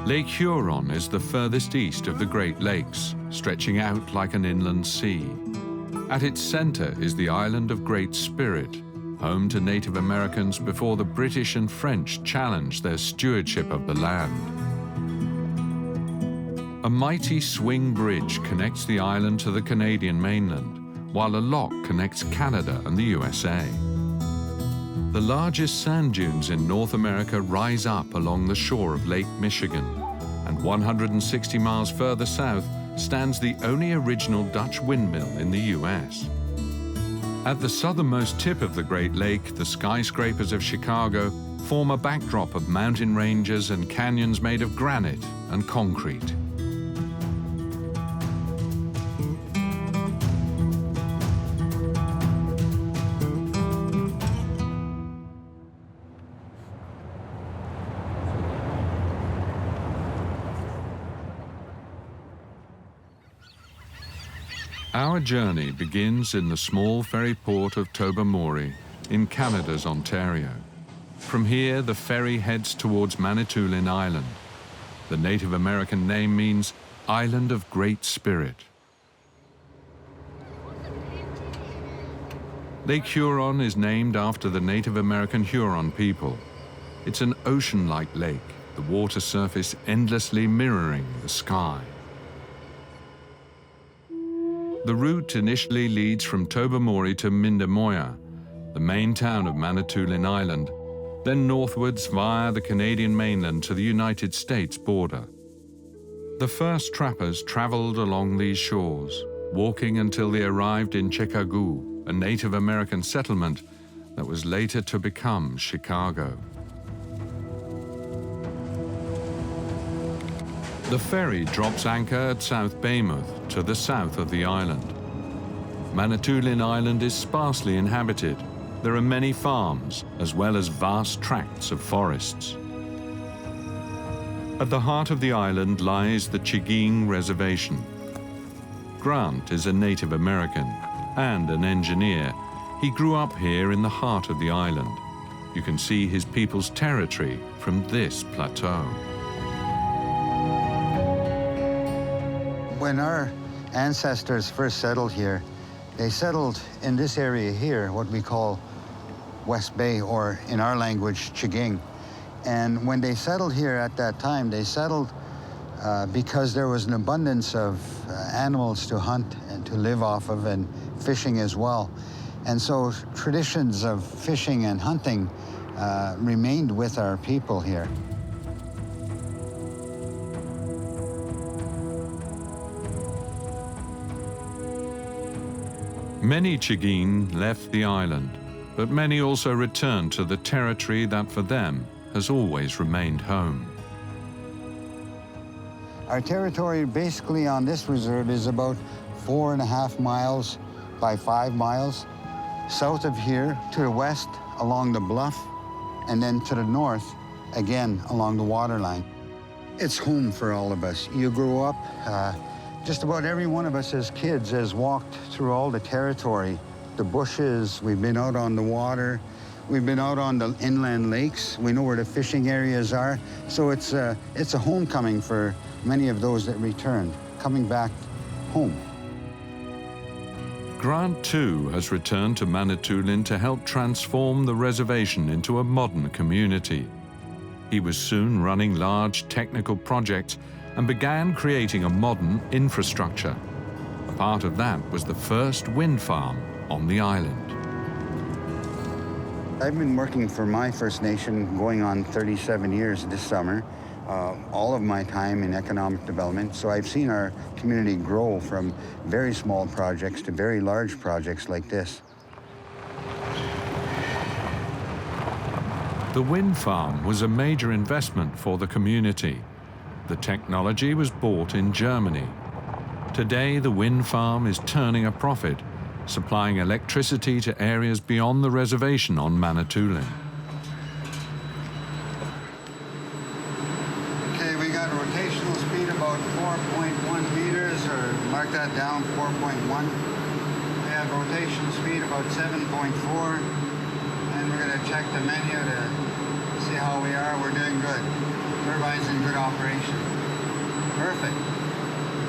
Lake Huron is the furthest east of the Great Lakes, stretching out like an inland sea. At its center is the island of Great Spirit, home to Native Americans before the British and French challenged their stewardship of the land. A mighty swing bridge connects the island to the Canadian mainland, while a lock connects Canada and the USA. The largest sand dunes in North America rise up along the shore of Lake Michigan, and 160 miles further south stands the only original Dutch windmill in the US. At the southernmost tip of the Great Lake, the skyscrapers of Chicago form a backdrop of mountain ranges and canyons made of granite and concrete. Our journey begins in the small ferry port of Tobermory in Canada's Ontario. From here, the ferry heads towards Manitoulin Island. The Native American name means Island of Great Spirit. Lake Huron is named after the Native American Huron people. It's an ocean-like lake, the water surface endlessly mirroring the sky. The route initially leads from Tobermory to Mindemoya, the main town of Manitoulin Island, then northwards via the Canadian mainland to the United States border. The first trappers traveled along these shores, walking until they arrived in Checagou, a Native American settlement that was later to become Chicago. The ferry drops anchor at South Baymouth, to the south of the island. Manitoulin Island is sparsely inhabited. There are many farms, as well as vast tracts of forests. At the heart of the island lies the Checagou Reservation. Grant is a Native American and an engineer. He grew up here in the heart of the island. You can see his people's territory from this plateau. When our ancestors first settled here, they settled in this area here, what we call West Bay, or in our language, Checagou. And when they settled here at that time, they settled because there was an abundance of animals to hunt and to live off of, and fishing as well. And so traditions of fishing and hunting remained with our people here. Many Checagou left the island, but many also returned to the territory that for them has always remained home. Our territory basically on this reserve is about 4.5 miles by 5 miles. South of here, to the west along the bluff, and then to the north, again along the waterline. It's home for all of us. You grow up, just about every one of us as kids has walked through all the territory, the bushes, we've been out on the water, we've been out on the inland lakes, we know where the fishing areas are, so it's a homecoming for many of those that returned, coming back home. Grant, too, has returned to Manitoulin to help transform the reservation into a modern community. He was soon running large technical projects and began creating a modern infrastructure. A part of that was the first wind farm on the island. I've been working for my First Nation going on 37 years this summer, all of my time in economic development. So I've seen our community grow from very small projects to very large projects like this. The wind farm was a major investment for the community. The technology was bought in Germany. Today, the wind farm is turning a profit, supplying electricity to areas beyond the reservation on Manitoulin. Okay, we got rotational speed about 4.1 meters, or mark that down, 4.1. We have rotational speed about 7.4, and we're going to check the menu to see how we are. We're doing good. We're turbine's in good operation. Perfect.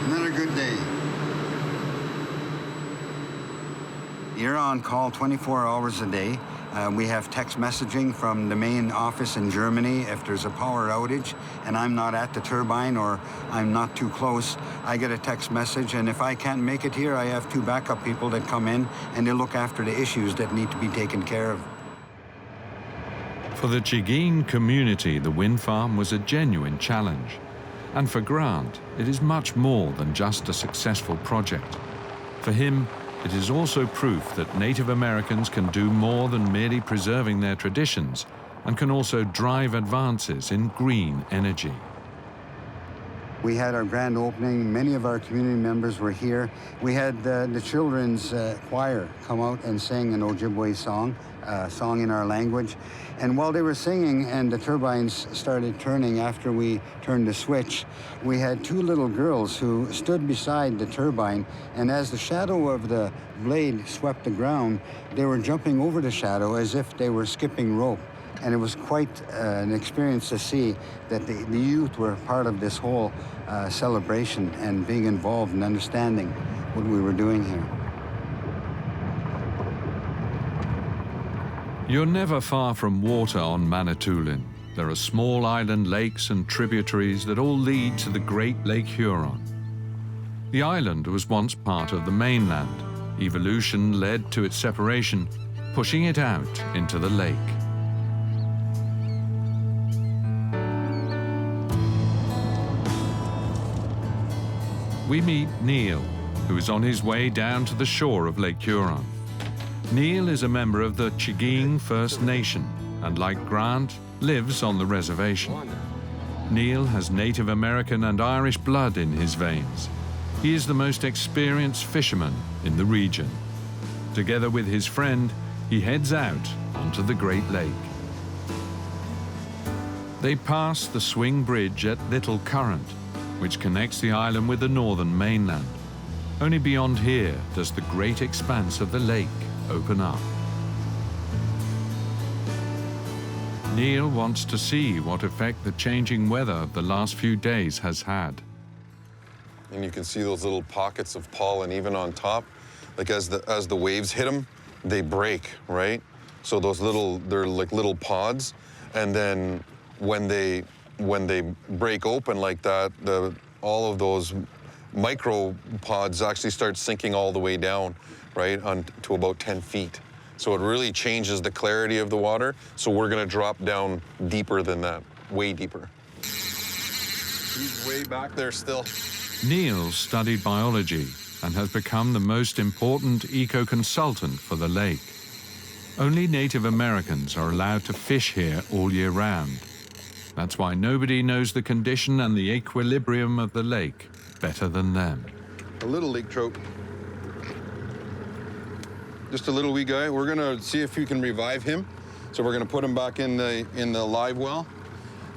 Another good day. You're on call 24 hours a day. We have text messaging from the main office in Germany. If there's a power outage and I'm not at the turbine or I'm not too close, I get a text message, and if I can't make it here, I have 2 backup people that come in and they look after the issues that need to be taken care of. For the Checagou community, the wind farm was a genuine challenge. And for Grant, it is much more than just a successful project. For him, it is also proof that Native Americans can do more than merely preserving their traditions and can also drive advances in green energy. We had our grand opening. Many of our community members were here. We had the children's choir come out and sing an Ojibwe song, a song in our language. And while they were singing and the turbines started turning after we turned the switch, we had 2 little girls who stood beside the turbine, and as the shadow of the blade swept the ground, they were jumping over the shadow as if they were skipping rope. And it was quite an experience to see that the youth were part of this whole celebration and being involved and understanding what we were doing here. You're never far from water on Manitoulin. There are small island lakes and tributaries that all lead to the Great Lake Huron. The island was once part of the mainland. Evolution led to its separation, pushing it out into the lake. We meet Neil, who is on his way down to the shore of Lake Huron. Neil is a member of the Checagou First Nation and, like Grant, lives on the reservation. Neil has Native American and Irish blood in his veins. He is the most experienced fisherman in the region. Together with his friend, he heads out onto the Great Lake. They pass the swing bridge at Little Current, which connects the island with the northern mainland. Only beyond here does the great expanse of the lake open up. Neil wants to see what effect the changing weather of the last few days has had. And you can see those little pockets of pollen even on top. Like as the waves hit them, they break, right? So they're like little pods. And then when they break open like that, all of those micro pods actually start sinking all the way down, right, to about 10 feet. So it really changes the clarity of the water. So we're gonna drop down deeper than that, way deeper. He's way back there still. Neil studied biology and has become the most important eco-consultant for the lake. Only Native Americans are allowed to fish here all year round. That's why nobody knows the condition and the equilibrium of the lake better than them. A little lake trout. Just a little wee guy. We're gonna see if we can revive him. So we're gonna put him back in the live well.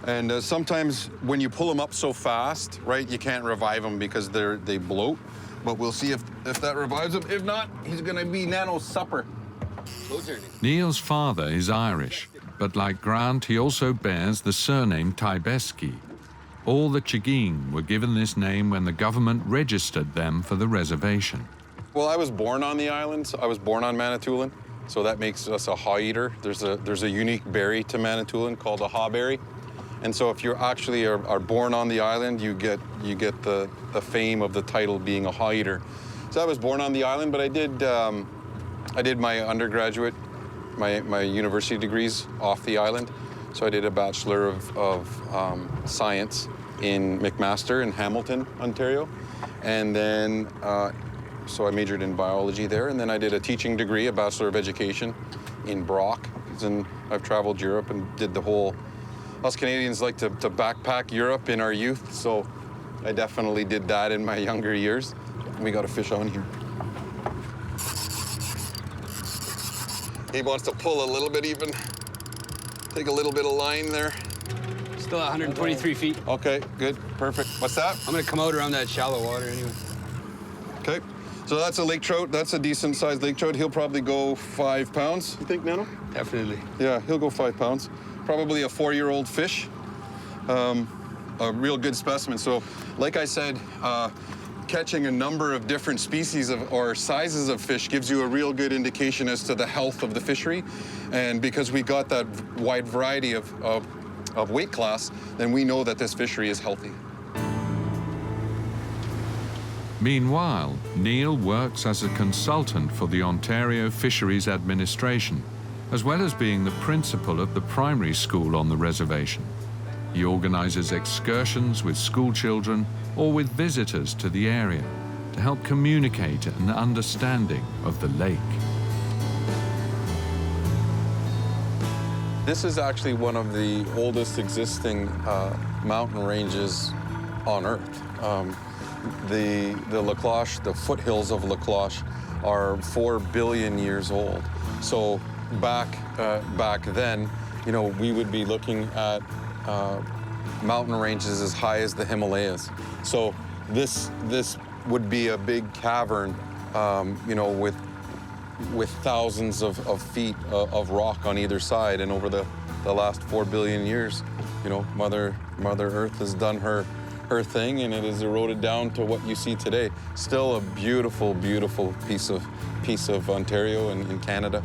And sometimes when you pull them up so fast, right, you can't revive them because they bloat. But we'll see if that revives him. If not, he's gonna be Nano's supper. Neil's father is Irish, but like Grant, he also bears the surname Taibeski. All the Checagou were given this name when the government registered them for the reservation. Well, I was born on the island. So I was born on Manitoulin, so that makes us a haw eater. There's a unique berry to Manitoulin called a hawberry. And so if you actually are born on the island, you get the fame of the title being a haw eater. So I was born on the island, but I did my undergraduate, my university degrees off the island. So I did a Bachelor of Science in McMaster in Hamilton, Ontario. And then, so I majored in biology there. And then I did a teaching degree, a Bachelor of Education in Brock. And I've traveled Europe and did the whole, us Canadians like to backpack Europe in our youth. So I definitely did that in my younger years. We got a fish on here. He wants to pull a little bit even. Take a little bit of line there. Still 123 feet. Okay, good, perfect. What's that? I'm gonna come out around that shallow water anyway. Okay, so that's a lake trout. That's a decent sized lake trout. He'll probably go 5 pounds, you think, Nano? Definitely. Yeah, he'll go 5 pounds. Probably a 4-year-old fish. a real good specimen. So, like I said, catching a number of different species or sizes of fish gives you a real good indication as to the health of the fishery. And because we got that wide variety of weight class, then we know that this fishery is healthy. Meanwhile, Neil works as a consultant for the Ontario Fisheries Administration, as well as being the principal of the primary school on the reservation. He organizes excursions with school children or with visitors to the area to help communicate an understanding of the lake. This is actually one of the oldest existing mountain ranges on Earth. The La Cloche, the foothills of La Cloche, are 4 billion years old. So back then, you know, we would be looking at mountain ranges as high as the Himalayas. So this would be a big cavern, you know, with thousands of feet of rock on either side. And over the last 4 billion years, you know, Mother Earth has done her thing, and it is eroded down to what you see today. Still a beautiful, beautiful piece of Ontario and in Canada.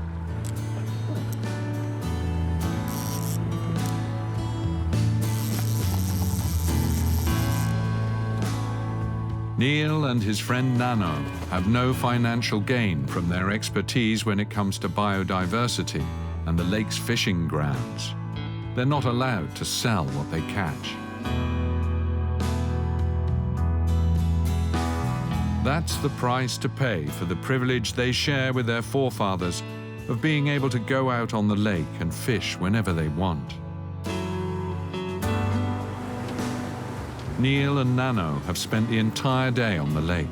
Neil and his friend Nano have no financial gain from their expertise when it comes to biodiversity and the lake's fishing grounds. They're not allowed to sell what they catch. That's the price to pay for the privilege they share with their forefathers of being able to go out on the lake and fish whenever they want. Neil and Nano have spent the entire day on the lake.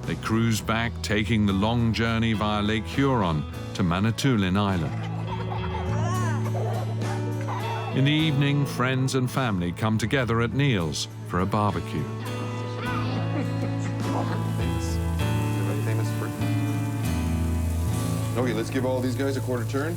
They cruise back, taking the long journey via Lake Huron to Manitoulin Island. In the evening, friends and family come together at Neil's for a barbecue. Okay, let's give all these guys a quarter turn.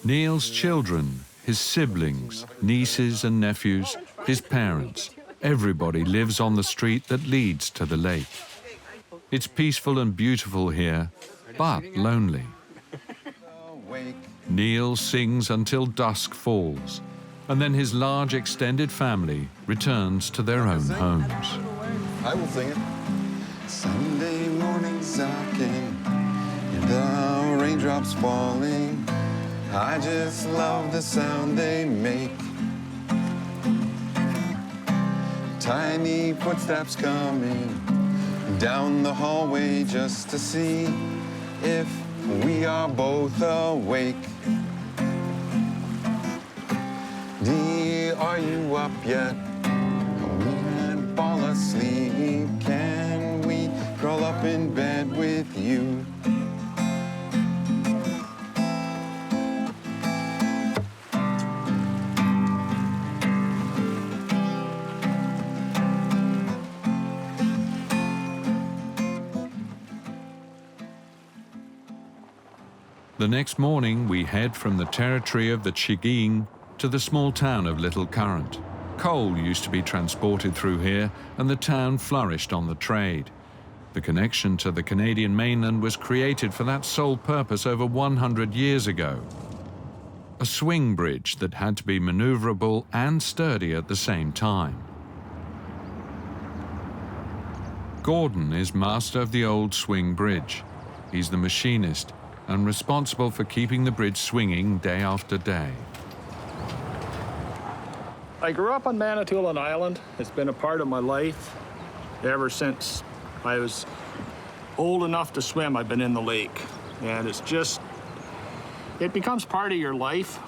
Neil's children, his siblings, nieces and nephews, his parents, everybody lives on the street that leads to the lake. It's peaceful and beautiful here, but lonely. Neil sings until dusk falls, and then his large extended family returns to their own homes. I will sing it. Sunday mornings rocking, the raindrops falling. I just love the sound they make. Tiny footsteps coming down the hallway just to see if we are both awake. Dee, are you up yet? We can't fall asleep. Can we crawl up in bed with you? The next morning, we head from the territory of the Checagou to the small town of Little Current. Coal used to be transported through here, and the town flourished on the trade. The connection to the Canadian mainland was created for that sole purpose over 100 years ago. A swing bridge that had to be maneuverable and sturdy at the same time. Gordon is master of the old swing bridge. He's the machinist and responsible for keeping the bridge swinging day after day. I grew up on Manitoulin Island. It's been a part of my life. Ever since I was old enough to swim, I've been in the lake. And it's just, it becomes part of your life.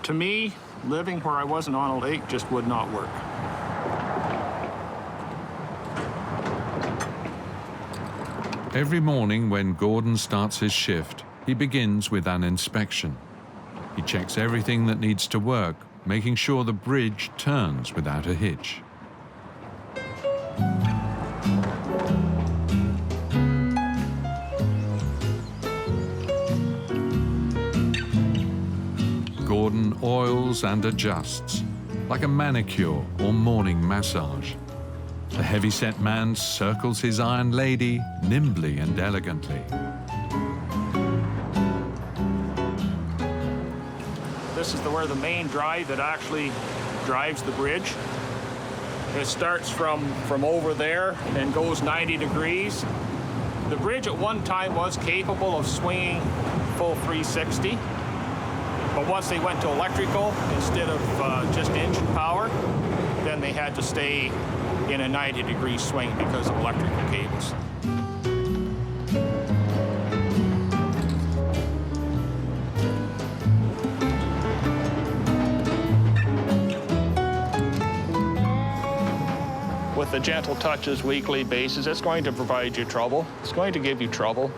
To me, living where I wasn't on a lake just would not work. Every morning when Gordon starts his shift, he begins with an inspection. He checks everything that needs to work, making sure the bridge turns without a hitch. oils and adjusts, like a manicure or morning massage. The heavy-set man circles his iron lady nimbly and elegantly. This is where the main drive that actually drives the bridge. It starts from over there and goes 90 degrees. The bridge at one time was capable of swinging full 360, but once they went to electrical instead of just engine power, then they had to stay in a 90-degree swing because of electrical cables. With the gentle touches weekly basis, it's going to provide you trouble. It's going to give you trouble.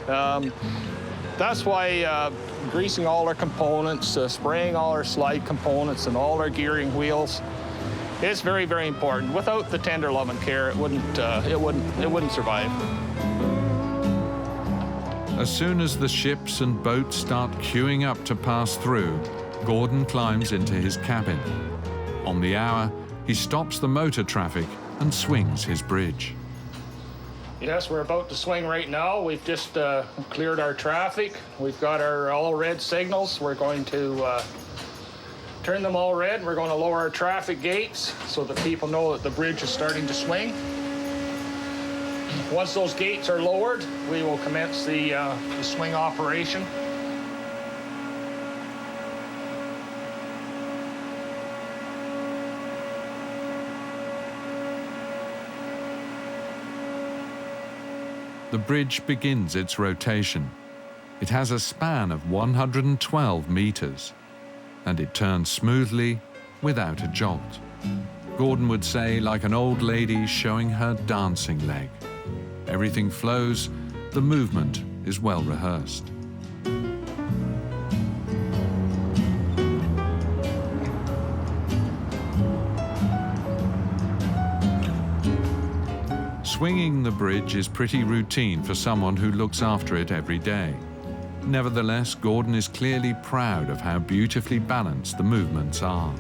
That's why greasing all our components, spraying all our slide components and all our gearing wheels is very, very important. Without the tender love and care, it wouldn't survive. As soon as the ships and boats start queuing up to pass through, Gordon climbs into his cabin. On the hour, he stops the motor traffic and swings his bridge. Yes, we're about to swing right now. We've just cleared our traffic. We've got our all red signals. We're going to turn them all red. We're going to lower our traffic gates so that people know that the bridge is starting to swing. Once those gates are lowered, we will commence the swing operation. The bridge begins its rotation. It has a span of 112 meters, and it turns smoothly without a jolt. Gordon would say, like an old lady showing her dancing leg. Everything flows, the movement is well rehearsed. Swinging the bridge is pretty routine for someone who looks after it every day. Nevertheless, Gordon is clearly proud of how beautifully balanced the movements are.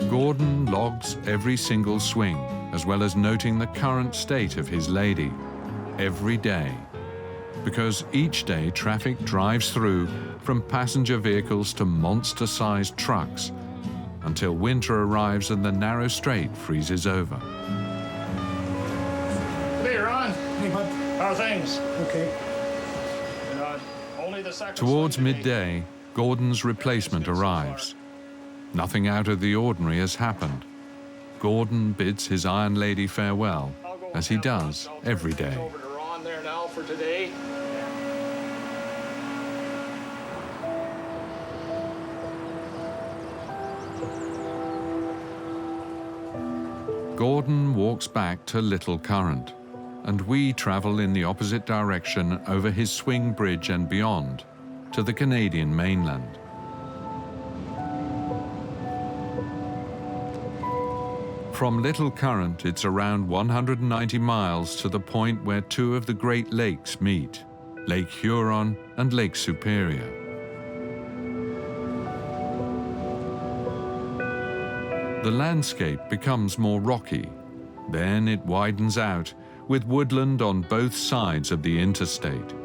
Gordon logs every single swing, as well as noting the current state of his lady, every day. Because each day traffic drives through from passenger vehicles to monster-sized trucks until winter arrives and the narrow strait freezes over. Hey, Ron. Hey, bud. How are things? Okay. Only the second Towards swing today. midday, Gordon's replacement arrives. Nothing out of the ordinary has happened. Gordon bids his Iron Lady farewell, I'll go as he with that one. does I'll turn every things day. Over to Ron there now for today. Gordon walks back to Little Current, and we travel in the opposite direction over his swing bridge and beyond to the Canadian mainland. From Little Current, it's around 190 miles to the point where two of the Great Lakes meet, Lake Huron and Lake Superior. The landscape becomes more rocky. Then it widens out, with woodland on both sides of the interstate.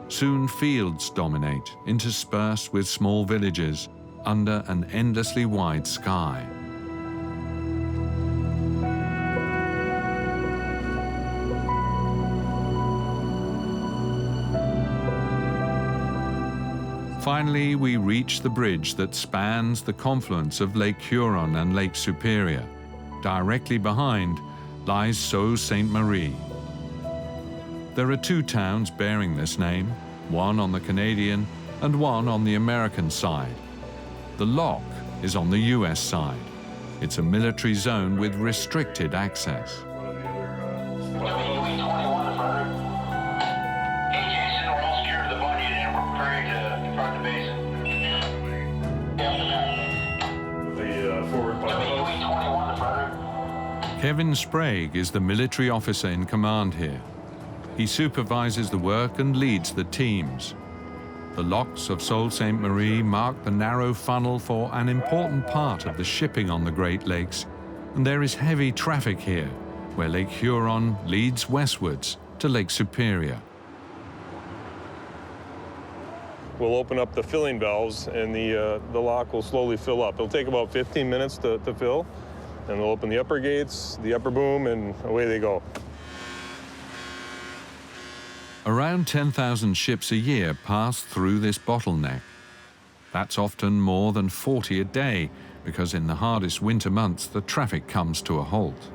Soon fields dominate, interspersed with small villages under an endlessly wide sky. Finally, we reach the bridge that spans the confluence of Lake Huron and Lake Superior. Directly behind lies Sault Ste. Marie. There are two towns bearing this name, one on the Canadian and one on the American side. The lock is on the US side. It's a military zone with restricted access. Kevin Sprague is the military officer in command here. He supervises the work and leads the teams. The locks of Sault Ste. Marie mark the narrow funnel for an important part of the shipping on the Great Lakes, and there is heavy traffic here, where Lake Huron leads westwards to Lake Superior. We'll open up the filling valves and the lock will slowly fill up. It'll take about 15 minutes to fill, and we'll open the upper gates, the upper boom, and away they go. Around 10,000 ships a year pass through this bottleneck. That's often more than 40 a day, because in the hardest winter months, the traffic comes to a halt.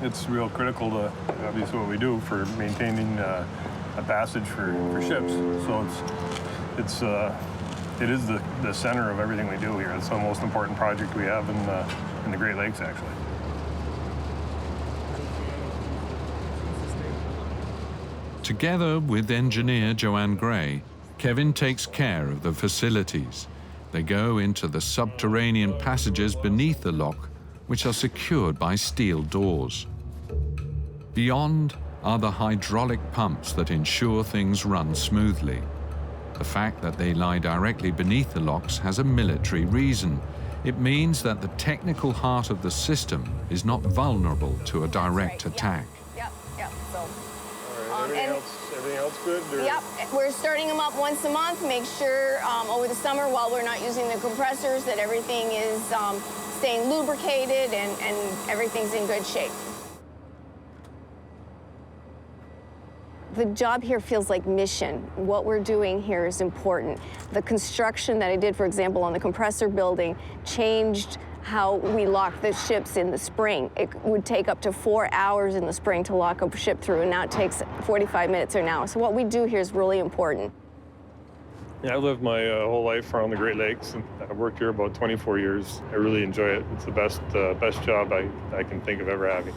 It's real critical to, obviously, what we do for maintaining a passage for ships. So it is the center of everything we do here. It's the most important project we have in the Great Lakes, actually. Together with engineer Joanne Gray, Kevin takes care of the facilities. They go into the subterranean passages beneath the lock, which are secured by steel doors. Beyond are the hydraulic pumps that ensure things run smoothly. The fact that they lie directly beneath the locks has a military reason. It means that the technical heart of the system is not vulnerable to a direct attack. Yep. So, Everything else good? Or? Yep, we're starting them up once a month. Make sure over the summer, while we're not using the compressors, that everything is staying lubricated and everything's in good shape. The job here feels like mission. What we're doing here is important. The construction that I did, for example, on the compressor building changed how we lock the ships in the spring. It would take up to 4 hours in the spring to lock a ship through, and now it takes 45 minutes or an hour. So what we do here is really important. Yeah, I've lived my whole life around the Great Lakes, and I've worked here about 24 years. I really enjoy it. It's the best job I can think of ever having.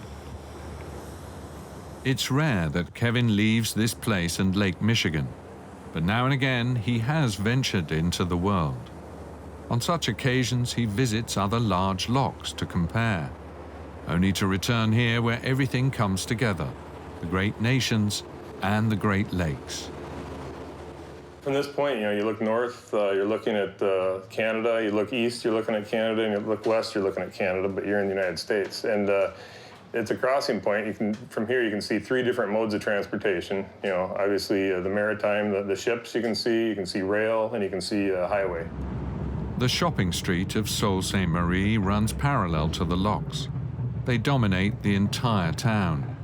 It's rare that Kevin leaves this place and Lake Michigan, but now and again he has ventured into the world. On such occasions, he visits other large locks to compare, only to return here where everything comes together, the great nations and the Great Lakes. From this point, you look north, you're looking at Canada. You look east, you're looking at Canada, and you look west, you're looking at Canada, but you're in the United States. And it's a crossing point. From here, you can see 3 different modes of transportation. Obviously the maritime, the ships you can see rail, and you can see highway. The shopping street of Sault Ste. Marie runs parallel to the locks. They dominate the entire town.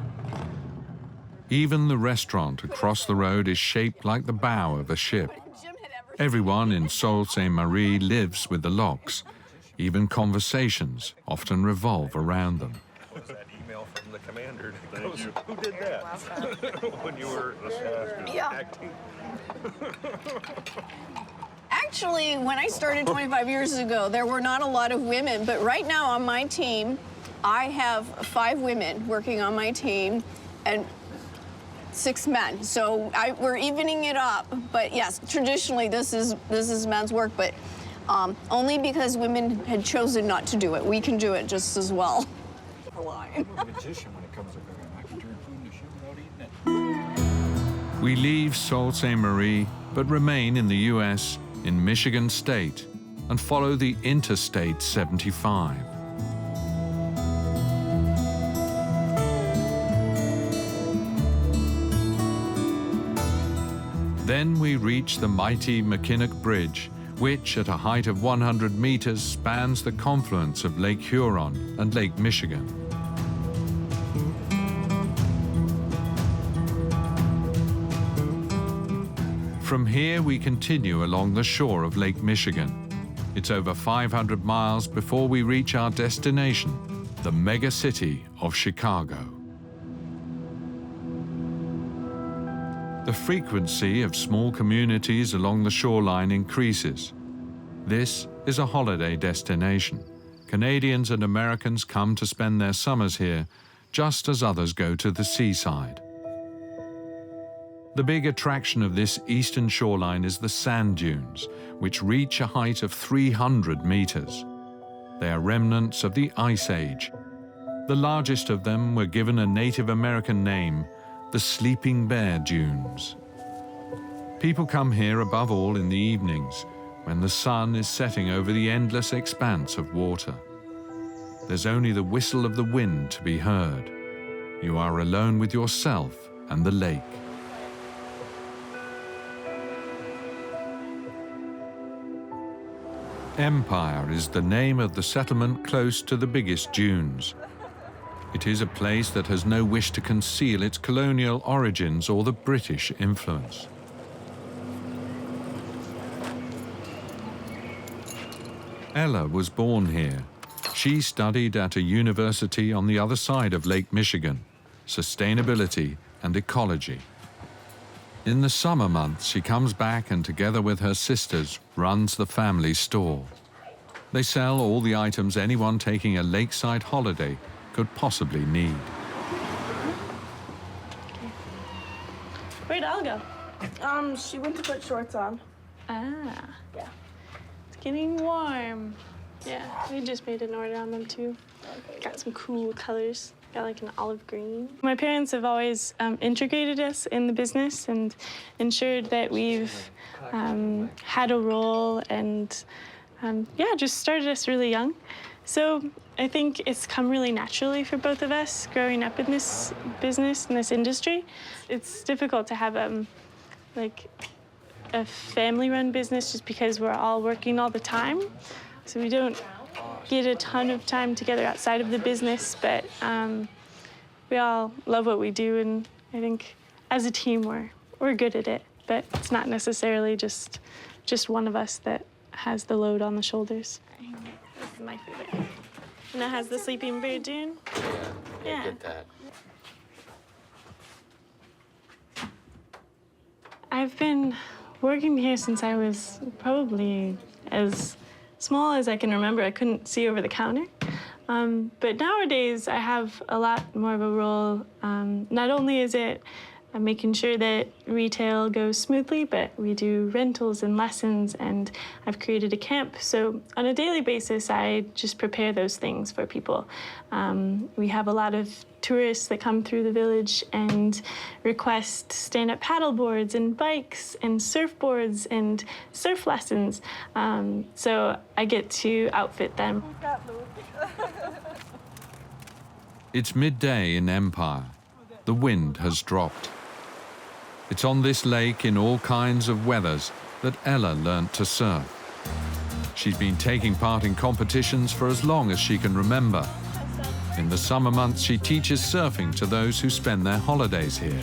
Even the restaurant across the road is shaped like the bow of a ship. Everyone in Sault Ste. Marie lives with the locks. Even conversations often revolve around them. That email from the commander that goes, who did that? When you were acting. Actually, when I started 25 years ago, there were not a lot of women, but right now on my team, I have 5 women working on my team and 6 men. So we're evening it up. But yes, traditionally this is men's work, but only because women had chosen not to do it. We can do it just as well. I'm a magician when it comes to cooking. I can turn food into sugar without eating it. We leave Sault Ste. Marie, but remain in the U.S., in Michigan State, and follow the Interstate 75. Then we reach the mighty McKinnock Bridge, which at a height of 100 meters spans the confluence of Lake Huron and Lake Michigan. From here, we continue along the shore of Lake Michigan. It's over 500 miles before we reach our destination, the megacity of Checagou. The frequency of small communities along the shoreline increases. This is a holiday destination. Canadians and Americans come to spend their summers here, just as others go to the seaside. The big attraction of this eastern shoreline is the sand dunes, which reach a height of 300 meters. They are remnants of the Ice Age. The largest of them were given a Native American name, the Sleeping Bear Dunes. People come here above all in the evenings, when the sun is setting over the endless expanse of water. There's only the whistle of the wind to be heard. You are alone with yourself and the lake. Empire is the name of the settlement close to the biggest dunes. It is a place that has no wish to conceal its colonial origins or the British influence. Ella was born here. She studied at a university on the other side of Lake Michigan, sustainability and ecology. In the summer months, she comes back and together with her sisters runs the family store. They sell all the items anyone taking a lakeside holiday could possibly need. Where'd Elle go? She went to put shorts on. Ah. Yeah. It's getting warm. Yeah, we just made an order on them too. Got some cool colors. Got like an olive green. My parents have always integrated us in the business and ensured that we've had a role and yeah, just started us really young. So I think it's come really naturally for both of us growing up in this business, in this industry. It's difficult to have like a family-run business just because we're all working all the time. So we don't get a ton of time together outside of the business, but we all love what we do, and I think as a team we're good at it, but it's not necessarily just one of us that has the load on the shoulders. This is my favorite. And it has the sleeping bear dune. Yeah. Get that. I've been working here since I was probably as small as I can remember. I couldn't see over the counter. But nowadays, I have a lot more of a role. Not only is it making sure that retail goes smoothly, but we do rentals and lessons, and I've created a camp. So on a daily basis, I just prepare those things for people. We have a lot of tourists that come through the village and request stand-up paddle boards and bikes and surfboards and surf lessons. So I get to outfit them. It's midday in Empire. The wind has dropped. It's on this lake in all kinds of weathers that Ella learnt to surf. She's been taking part in competitions for as long as she can remember. In the summer months, she teaches surfing to those who spend their holidays here.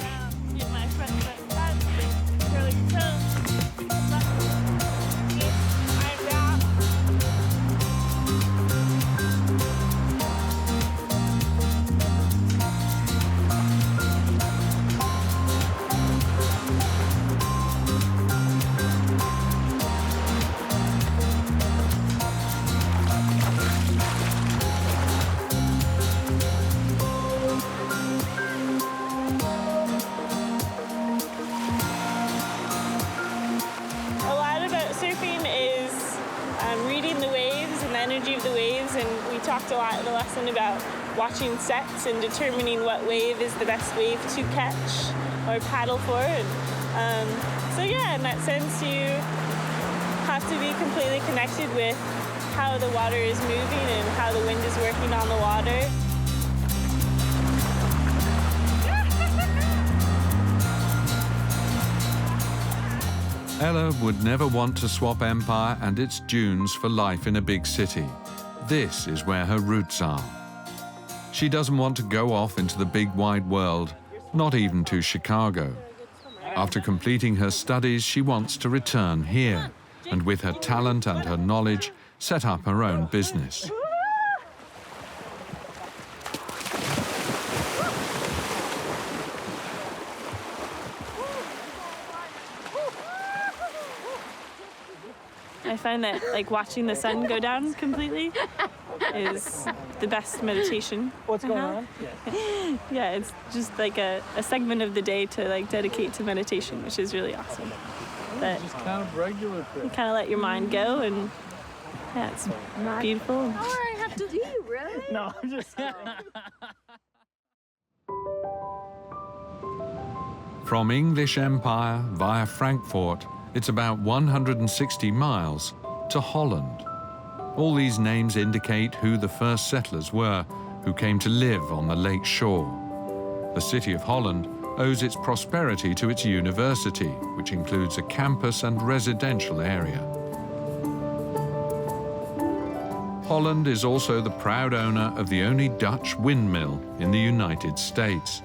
Talked a lot in the lesson about watching sets and determining what wave is the best wave to catch or paddle for. And, so yeah, in that sense, you have to be completely connected with how the water is moving and how the wind is working on the water. Ella would never want to swap Empire and its dunes for life in a big city. This is where her roots are. She doesn't want to go off into the big wide world, not even to Chicago. After completing her studies, she wants to return here, and with her talent and her knowledge, set up her own business. I find that like watching the sun go down completely is the best meditation. What's going on? Yeah, it's just like a segment of the day to like dedicate to meditation, which is really awesome. But Just kind of regular thing. you kind of let your mind go and Yeah, it's beautiful. Oh, I have to do you, really? No, I'm just kidding. From English Empire via Frankfurt, it's about 160 miles to Holland. All these names indicate who the first settlers were who came to live on the lake shore. The city of Holland owes its prosperity to its university, which includes a campus and residential area. Holland is also the proud owner of the only Dutch windmill in the United States.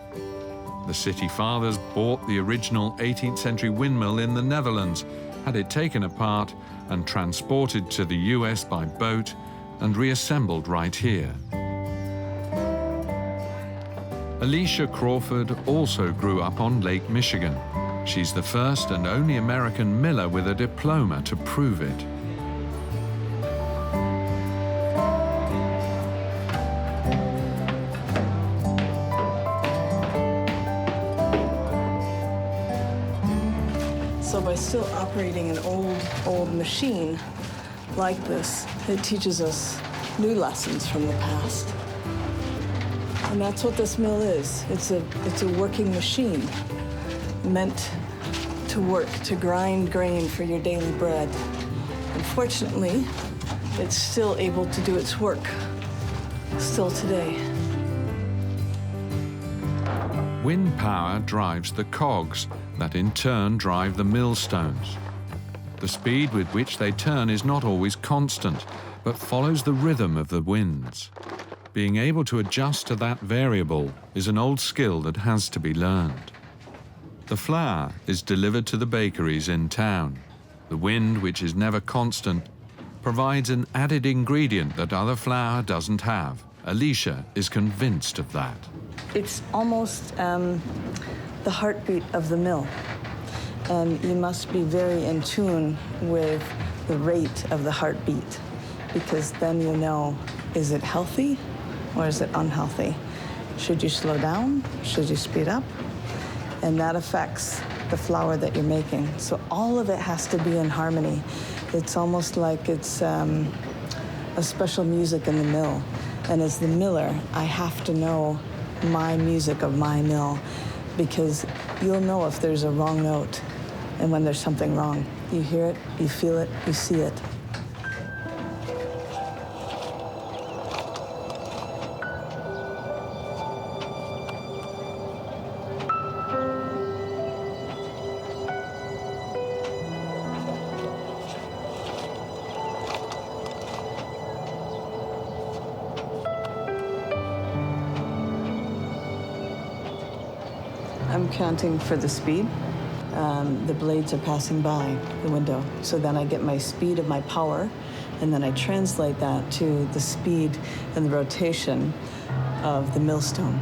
The city fathers bought the original 18th century windmill in the Netherlands, had it taken apart and transported to the US by boat and reassembled right here. Alicia Crawford also grew up on Lake Michigan. She's the first and only American miller with a diploma to prove it. So by still operating an old machine like this, it teaches us new lessons from the past. And that's what this mill is. It's a working machine meant to work, to grind grain for your daily bread. Unfortunately, it's still able to do its work, still today. Wind power drives the cogs that in turn drive the millstones. The speed with which they turn is not always constant, but follows the rhythm of the winds. Being able to adjust to that variable is an old skill that has to be learned. The flour is delivered to the bakeries in town. The wind, which is never constant, provides an added ingredient that other flour doesn't have. Alicia is convinced of that. It's almost the heartbeat of the mill. And you must be very in tune with the rate of the heartbeat, because then you know, is it healthy or is it unhealthy? Should you slow down? Should you speed up? And that affects the flour that you're making. So all of it has to be in harmony. It's almost like it's a special music in the mill. And as the miller, I have to know my music of my mill, because you'll know if there's a wrong note and when there's something wrong. You hear it, you feel it, you see it. I'm counting for the speed. The blades are passing by the window. So then I get my speed of my power, and then I translate that to the speed and the rotation of the millstone.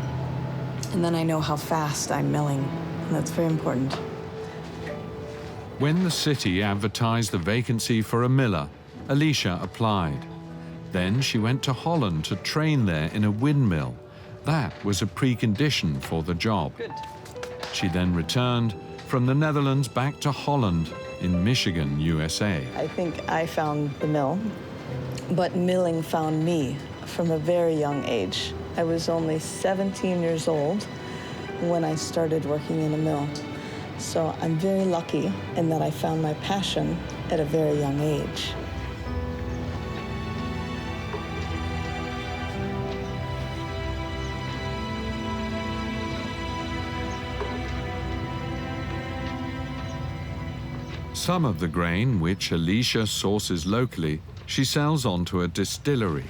And then I know how fast I'm milling, and that's very important. When the city advertised the vacancy for a miller, Alicia applied. Then she went to Holland to train there in a windmill. That was a precondition for the job. Good. She then returned from the Netherlands back to Holland in Michigan, USA. I think I found the mill, but milling found me from a very young age. I was only 17 years old when I started working in a mill. So I'm very lucky in that I found my passion at a very young age. Some of the grain, which Alicia sources locally, she sells on to a distillery.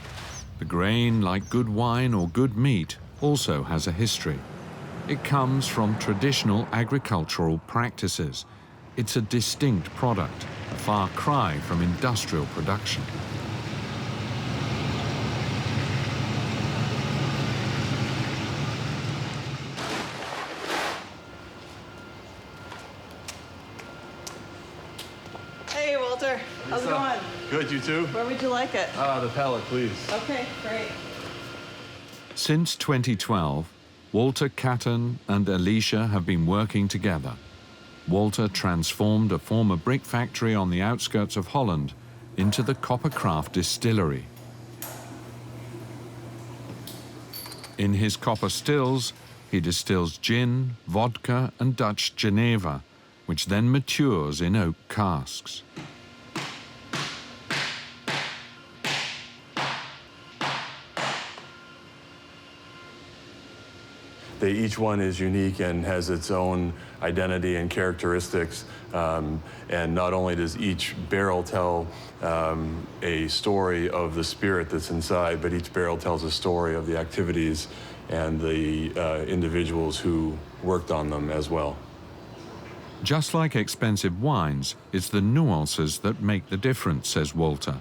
The grain, like good wine or good meat, also has a history. It comes from traditional agricultural practices. It's a distinct product, a far cry from industrial production. Hey, Walter. How's it going? Good, you too? Where would you like it? The pallet, please. Okay, great. Since 2012, Walter Catton and Alicia have been working together. Walter transformed a former brick factory on the outskirts of Holland into the Coppercraft distillery. In his copper stills, he distills gin, vodka, and Dutch Geneva, which then matures in oak casks. Each one is unique and has its own identity and characteristics. And not only does each barrel tell a story of the spirit that's inside, but each barrel tells a story of the activities and the individuals who worked on them as well. Just like expensive wines, it's the nuances that make the difference, says Walter.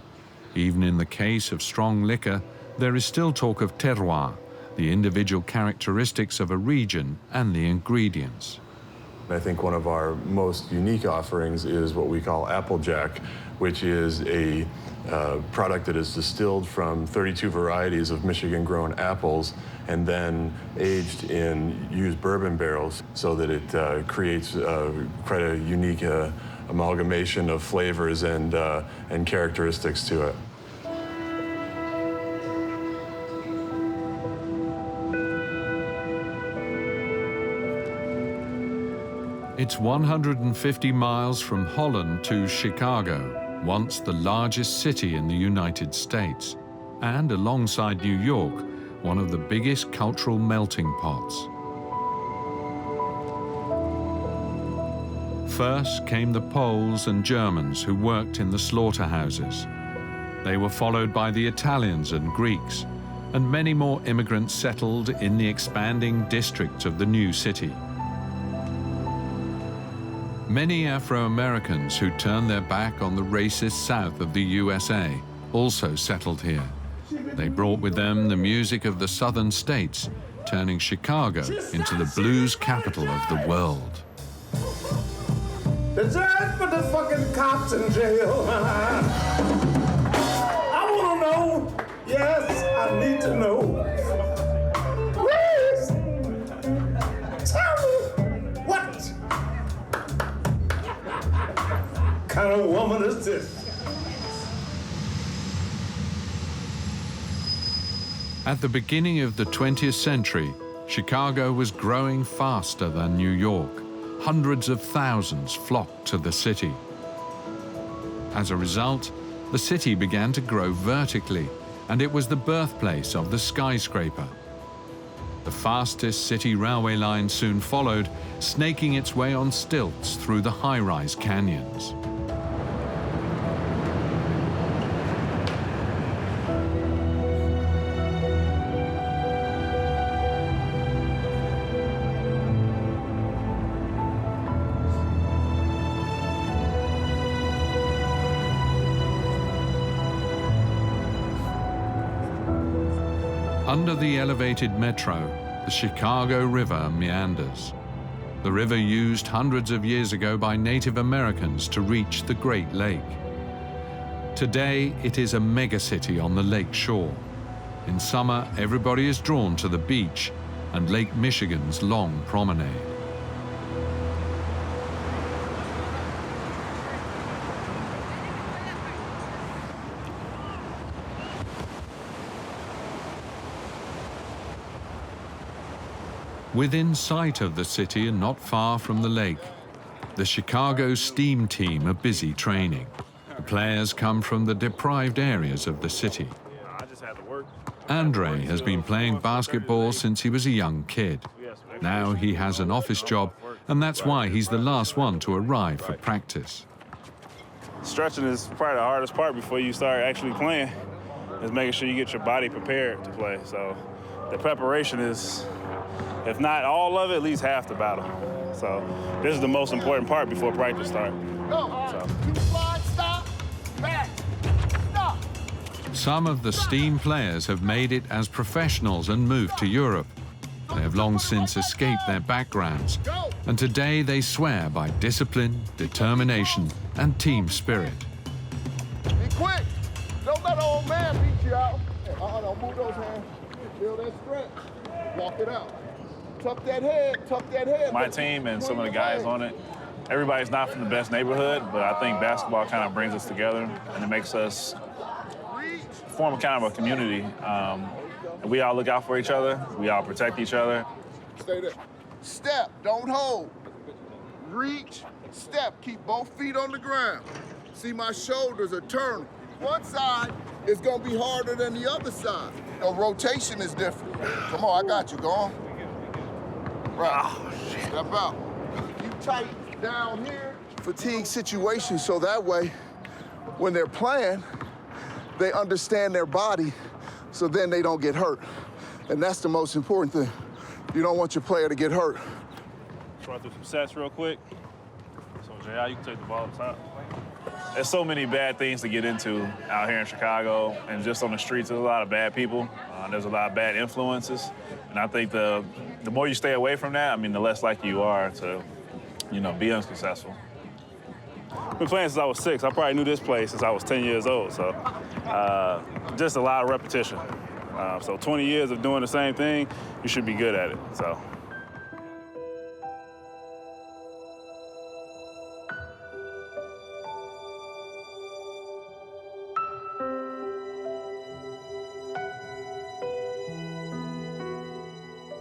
Even in the case of strong liquor, there is still talk of terroir, the individual characteristics of a region and the ingredients. I think one of our most unique offerings is what we call Applejack, which is a product that is distilled from 32 varieties of Michigan-grown apples and then aged in used bourbon barrels so that it creates quite a unique amalgamation of flavors and characteristics to it. It's 150 miles from Holland to Chicago, once the largest city in the United States, and alongside New York, one of the biggest cultural melting pots. First came the Poles and Germans who worked in the slaughterhouses. They were followed by the Italians and Greeks, and many more immigrants settled in the expanding district of the new city. Many Afro-Americans who turned their back on the racist South of the USA also settled here. They brought with them the music of the southern states, turning Chicago into the blues capital of the world. The judge put the fucking cops in jail. I want to know. Yes, I need to know. Please, tell me what kind of woman is this? At the beginning of the 20th century, Chicago was growing faster than New York. Hundreds of thousands flocked to the city. As a result, the city began to grow vertically, and it was the birthplace of the skyscraper. The fastest city railway line soon followed, snaking its way on stilts through the high-rise canyons. Under the elevated metro, the Chicago River meanders. The river used hundreds of years ago by Native Americans to reach the Great Lake. Today, it is a megacity on the lake shore. In summer, everybody is drawn to the beach and Lake Michigan's long promenade. Within sight of the city and not far from the lake, the Chicago Steam Team are busy training. The players come from the deprived areas of the city. Andre has been playing basketball since he was a young kid. Now he has an office job, and that's why he's the last one to arrive for practice. Stretching is probably the hardest part before you start actually playing, is making sure you get your body prepared to play. So the preparation is, if not all of it, at least half the battle. So this is the most important part before practice starts. Some of the Steam players have made it as professionals and moved to Europe. They have long since escaped their backgrounds, and today they swear by discipline, determination, and team spirit. Be quick! Don't let an old man beat you out. Don't move those hands. Feel that stretch. Walk it out. Tuck that head, tuck that head. My team and some of the guys on it everybody's not from the best neighborhood, but I think basketball kind of brings us together, and it makes us form a kind of a community. And we all look out for each other. We all protect each other. Stay there. Step, don't hold. Reach, step, keep both feet on the ground. See, my shoulders are turning. One side is gonna be harder than the other side. The rotation is different. Come on, I got you, go on. Right, step out. You tight down here. Fatigue situation, so that way, when they're playing, they understand their body, so then they don't get hurt. And that's the most important thing. You don't want your player to get hurt. Let's run through some sets real quick. So, JI, you can take the ball up top. There's so many bad things to get into out here in Chicago, and just on the streets, there's a lot of bad people. There's a lot of bad influences. And I think the more you stay away from that, I mean, the less likely you are to, be unsuccessful. I've been playing since I was 6. I probably knew this place since I was 10 years old, so just a lot of repetition. So 20 years of doing the same thing, you should be good at it, so.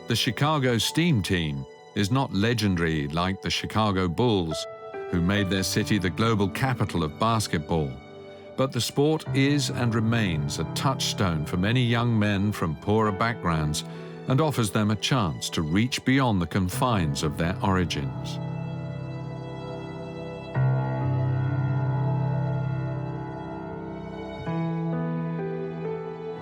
The Chicago Steam Team is not legendary like the Chicago Bulls, who made their city the global capital of basketball. But the sport is and remains a touchstone for many young men from poorer backgrounds and offers them a chance to reach beyond the confines of their origins.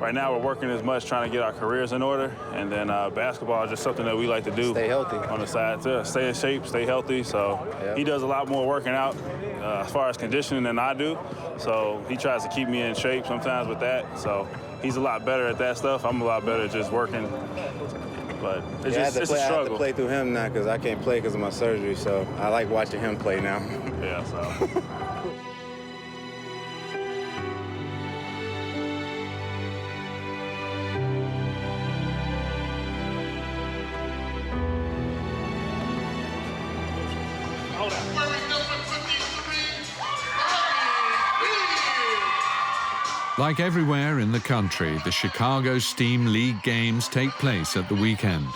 Right now, we're working as much trying to get our careers in order, and then basketball is just something that we like to do. Stay healthy. On the side, to stay in shape, stay healthy. So He does a lot more working out as far as conditioning than I do. So he tries to keep me in shape sometimes with that. So he's a lot better at that stuff. I'm a lot better at just working. But it's it's a struggle. I have to play through him now because I can't play because of my surgery. So I like watching him play now. Yeah, so. Like everywhere in the country, the Chicago Steam League games take place at the weekend.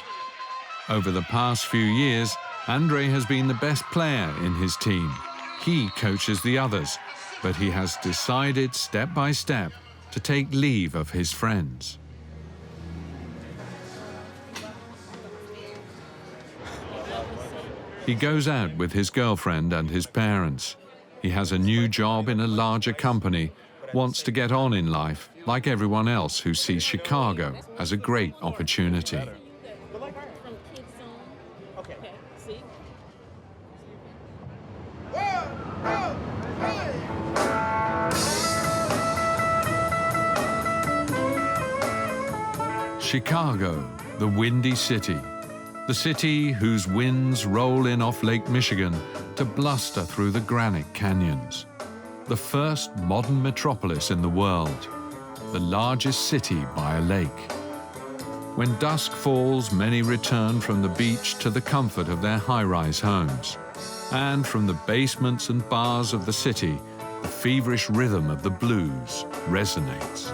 Over the past few years, Andre has been the best player in his team. He coaches the others, but he has decided step by step to take leave of his friends. He goes out with his girlfriend and his parents. He has a new job in a larger company, wants to get on in life like everyone else who sees Chicago as a great opportunity. Chicago, the Windy City. The city whose winds roll in off Lake Michigan to bluster through the granite canyons. The first modern metropolis in the world, the largest city by a lake. When dusk falls, many return from the beach to the comfort of their high-rise homes. And from the basements and bars of the city, the feverish rhythm of the blues resonates.